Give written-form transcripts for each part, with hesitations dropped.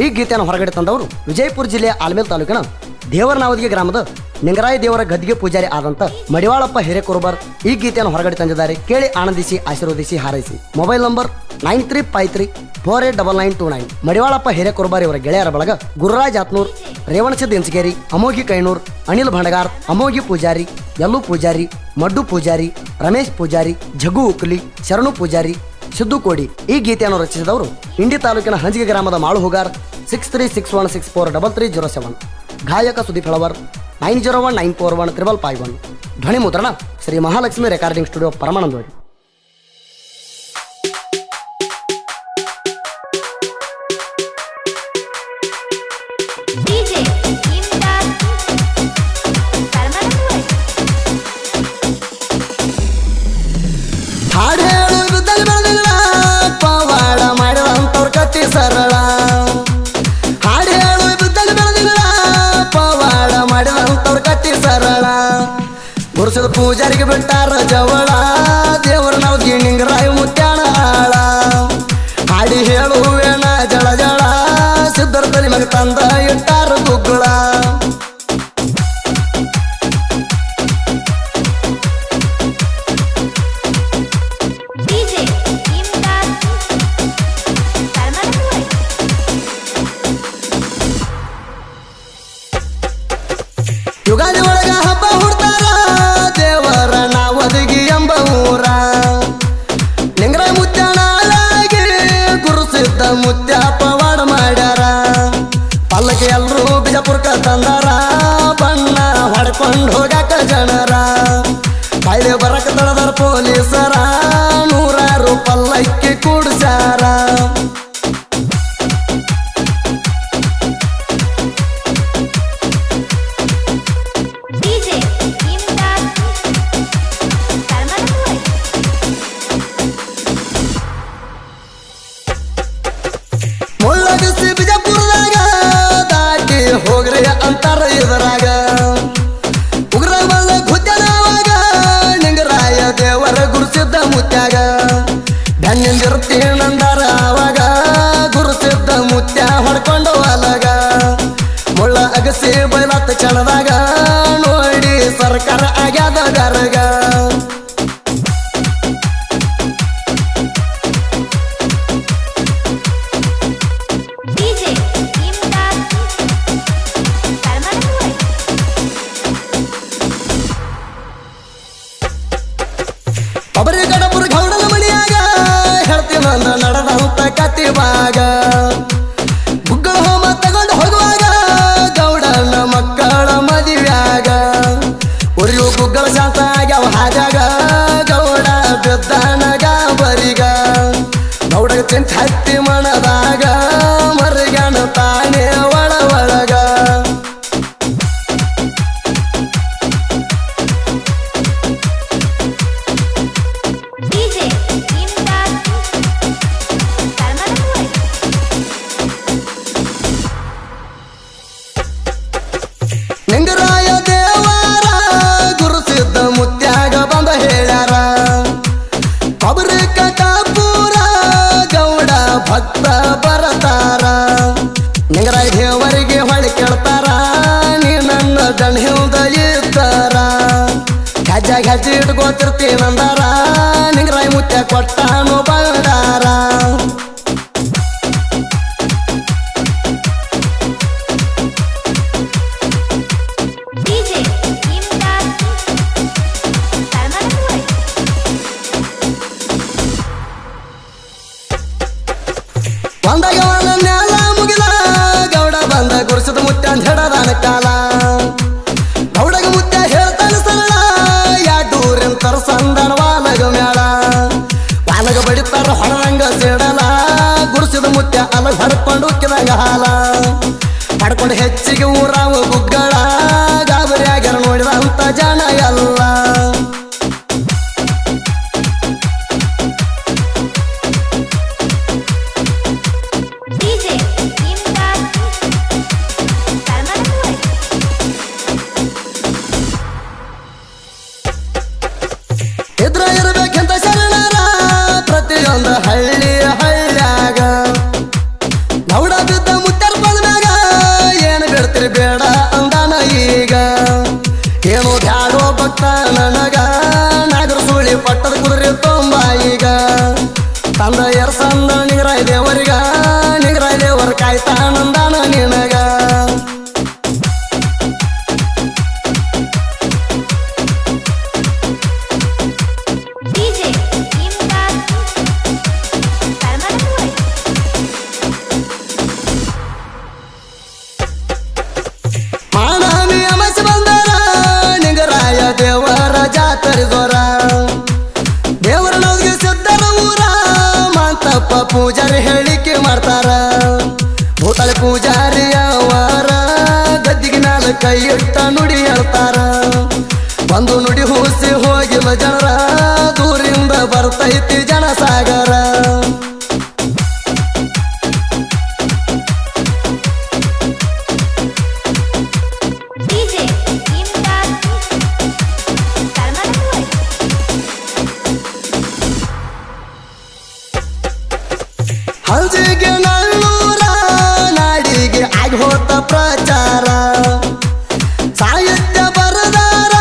ಈ ಗೀತೆಯನ್ನು ಹೊರಗಡೆ ತಂದವರು ವಿಜಯಪುರ ಜಿಲ್ಲೆಯ ಆಲ್ಮೇಲ್ ತಾಲೂಕಿನ ದೇವರನಾವದಿಗೆ ಗ್ರಾಮದ ನಿಂಗರಾಯ ದೇವರ ಗದ್ದಿಗೆ ಪೂಜಾರಿ ಆದಂತ ಮಡಿವಾಳಪ್ಪ ಹಿರೇಕುರುಬರ್ ಈ ಗೀತೆಯನ್ನು ಹೊರಗಡೆ ತಂದಿದ್ದಾರೆ. ಕೇಳಿ ಆನಂದಿಸಿ ಆಶೀರ್ವದಿಸಿ ಹಾರೈಸಿ. Mobile number 9353489929. ಮಡಿವಾಳಪ್ಪ ಹಿರೇಕುರುಬರ್ ಇವರ ಗೆಳೆಯರ ಬಳಗ ಗುರುರಾಜ್ ಆತ್ನೂರ್, ರೇವಣಸಿದ್ದ ಇಂಚಗೇರಿ, ಅಮೋಘಿ ಕೈನೂರ್, ಅನಿಲ್ ಭಂಡಗಾರ್, ಅಮೋಘಿ ಪೂಜಾರಿ, ಯಲ್ಲು ಪೂಜಾರಿ, ಮಡ್ಡು ಪೂಜಾರಿ, ರಮೇಶ್ ಪೂಜಾರಿ, ಜಗ್ಗು ಉಕ್ಲಿ, ಶರಣು ಪೂಜಾರಿ, ಸಿದ್ದು ಕೋಡಿ. ಈ ಗೀತೆಯನ್ನು ರಚಿಸಿದವರು ಇಂಡಿ ತಾಲೂಕಿನ ಹಂಜಿಗೆ ಗ್ರಾಮದ ಮಾಳು ಹುಗಾರ್ 6361643307. ಗಾಯಕ ಸುದೀಪ್ ಹಳವರ್ 9019415551. ಧ್ವನಿ ಮುದ್ರಣ ಶ್ರೀ ಮಹಾಲಕ್ಷ್ಮಿ ರೆಕಾರ್ಡಿಂಗ್ ಸ್ಟುಡಿಯೋ ಪರಮಾನಂದವಾಡಿ. ಹಾಡು ಹೇಳು ಬಿದ್ದಲ್ಲಿ ಬೆಳೆದಿಲ್ಲ ಪವಾಡ ಮಾಡಿದಂತವ್ರ ಕತ್ತಿ ಸರಳ. ಹಾಡು ಹೇಳು ಬಿದ್ದಲ್ಲಿ ಬೆಳೆದಿಲ್ಲ ಪವಾಡ ಮಾಡಿದಂತವ್ರ ಕತ್ತಿ ಸರಳ. ಗುರುಸದ ಪೂಜಾರಿಗೆ ಬಿಟ್ಟಾರ ಜವಳ, ದೇವರ ನಾವು ಗಿಣಿಂಗರಾಯ ಮುತ್ಯಾಣ ಆಳ. ಹಾಡಿ ಹೇಳುವೇನ ಜಳ ಜಳ, ಸಿದ್ಧರ ತಲೆ ಮಗ ತಂದ ಇಟ್ಟಾರ ಗುಗ್ಗಳ. ಯುಗಾದಿ ಒಳಗ ಹಬ್ಬ ಹುಡ್ತಾರ ದೇವರ ನಾವದಿಗಿ ಎಂಬ ಊರ. ನಿಂಗರಾಯ ಮುತ್ಯಾಣಾಗಿ ಗುರುಸಿದ್ದ ಮುತ್ಯ ಪವಾಡ ಮಾಡ್ಯಾರ. ಪಲ್ಲಕ್ಕೆ ಎಲ್ರೂ ಬಿಜಾಪುರಕ್ಕ ತಂದಾರ, ಬಣ್ಣ ಹೊಡ್ಕೊಂಡು ಹೋಗಾಕ ಜನರ. ಕಾಯ್ದೆ ಬರಕ ತಳದಾರ ಪೊಲೀಸರ, ನೂರಾರು ಪಲ್ಲಕ್ಕಿ ಕೂಡ್ಸ್ಯಾರ. ಮುಳ್ಳಗಿಸಿ ಬಿಜಾಪುರದಾಗ ದಾಟಿ ಹೋಗ್ರಿ ಅಂತಾರ ಇದರಾಗ. ಉಗ್ರ ಬಲ್ಲ ಗುದ್ದನವಾಗ ನಿಂಗರಾಯ ದೇವರ ಗುರುಸಿದ್ದ ಮುತ್ಯಾಗ. ಬೆನ್ನಿಂದಿರ್ತೀನಂದಾರ ಅವಾಗ ಗುರುಸಿದ್ದ ಮುತ್ಯ ಹೊಡ್ಕೊಂಡು ಅಲಗ. ಮುಳ್ಳ ಅಗಸಿ ಬೈಲತ್ತ ಕ್ಷಣದಾಗ ನೋಡಿ ಸರ್ಕಾರ ಆಗ್ಯಾದ ಗರಗ. ಒಬ್ಬರಿ ಗಡಪುರ ಗೌಡನ ಮಣಿಯಾಗ ಹೇಳ್ತೀನಂದ ನಡೆದಂತ ಕತ್ತಿವಾಗ. ಗುಗ್ಗಳ ಹೋಮ ತಗೊಂಡು ಹೋಗುವಾಗ ಗೌಡನ ಮಕ್ಕಳ ಮದುವ್ಯಾಗ. ಉರಿಯು ಗುಗ್ಗಳ ಶಾಂತ ಆಗ್ಯಾವ ಹಾಜಾಗ, ಗೌಡ ಬಿದ್ದಾನಗ ಬರಿಗ. ಗೌಡಗ ಚಿಂತ ಹತ್ತಿ ಮಣದಾಗ ಮರಿಗಣ ತಾನೇ ಒಳ ಒಳಗ. ನಿಂಗರಾಯ ದೇವರ ಗುರುಸಿದ್ದ ಮುತ್ಯಾಗ ಬಂದ ಹೇಳ್ಯಾರ. ಕೊಬ್ಬರಿ ಕಟಾಪುರ ಗೌಡ ಭಕ್ತ ಬರತಾರ. ನಿಂಗರಾಯ ದೇವರಿಗೆ ಹೊಳಿ ಕೇಳ್ತಾರ, ನೀ ನನ್ನ ದಣಿದ ಇದ್ದಾರ. ಗಜ್ಜ ಗಜ್ಜಿ ಇಟ್ಕೋತಿರ್ತೀನಂದಾರ, ನಿಂಗರಾಯ ಮುತ್ಯ ಕೊಟ್ಟಾನು ಬಂದಾರ. ಒಂದಗವನ ನೆಲ ಮುಗಿದ ಗೌಡ ಬಂದ ಗುರುಸಿದ ಮುತ್ಯ ಹಿಡದಾನ ಕಾಲ. ಗೌಡಗ ಮುತ್ಯ ಹೇಳ್ತಾನ ಸರಳ, ಯಾಟೂರಿಂತರ ಸಂದನ ವಾಲಗ ಮೇಳ. ವಾಲಗ ಬಡಿತಾರ ಹೊರರಂಗ ಸಿಡಲ, ಗುರುಸಿದ ಮುತ್ಯ ಅಲಗ ಹಡ್ಕೊಂಡು ಉಕ್ಕಿದಂಗ ಹಾಲ. ಪಡ್ಕೊಂಡು ಹೆಚ್ಚಿಗೆ ಊರಾವ ಗುಗ್ಗಳ, ಗಾಬರಿ ಆಗ್ಯಾರ ನೋಡಿದಂತ ಜನ ಎಲ್ಲ. ಇದ್ರ ಇರಬೇಕೆಂತ ಶರಣರ ಪ್ರತಿಯೊಂದು ಹಳ್ಳಿ ಹಳ್ಳ್ಯಾಗ. ಗೌಡ ಬಿದ್ದ ಮುತ್ತರ ಪೂಜಾರಿ ಹೇಳಿಕೆ ಮಾಡ್ತಾರ ಭೂತಾಳಿ ಪೂಜಾರಿ ಅವರ ಗದ್ದಿಗೆ ಮ್ಯಾಲ ಕೈ ಇಟ್ಟ ನುಡಿ ಹೇಳ್ತಾರ ಒಂದು ನುಡಿ ಹೂಸಿ ಹೋಗಿಲ್ಲ ಜನರ ದೂರಿಂದ ಬರ್ತೈತಿ ಜನಸಾಗರ ಹಂಜಿಗೆ ನಲ್ಲೂರ ನಾಡಿಗೆ ಆಗಿ ಹೋತ ಪ್ರಚಾರ ಸಾಹಿತ್ಯ ಬರದಾರ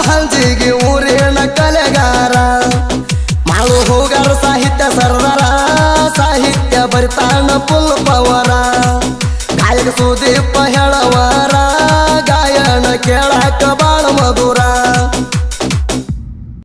ಹಂಜಿಗೆ ಊರಿನ ಕಲೆಗಾರ ಮಾಳು ಹೋಗಾರ ಸಾಹಿತ್ಯ ಸರ್ದಾರ ಸಾಹಿತ್ಯ ಬರಿತಾಣ ಪುಲ್ ಪವರ ಗಾಯಕ ಸುದೀಪ ಹೇಳವರ ಗಾಯನ ಕೇಳಾಕ ಬಾಳ ಮಧುರ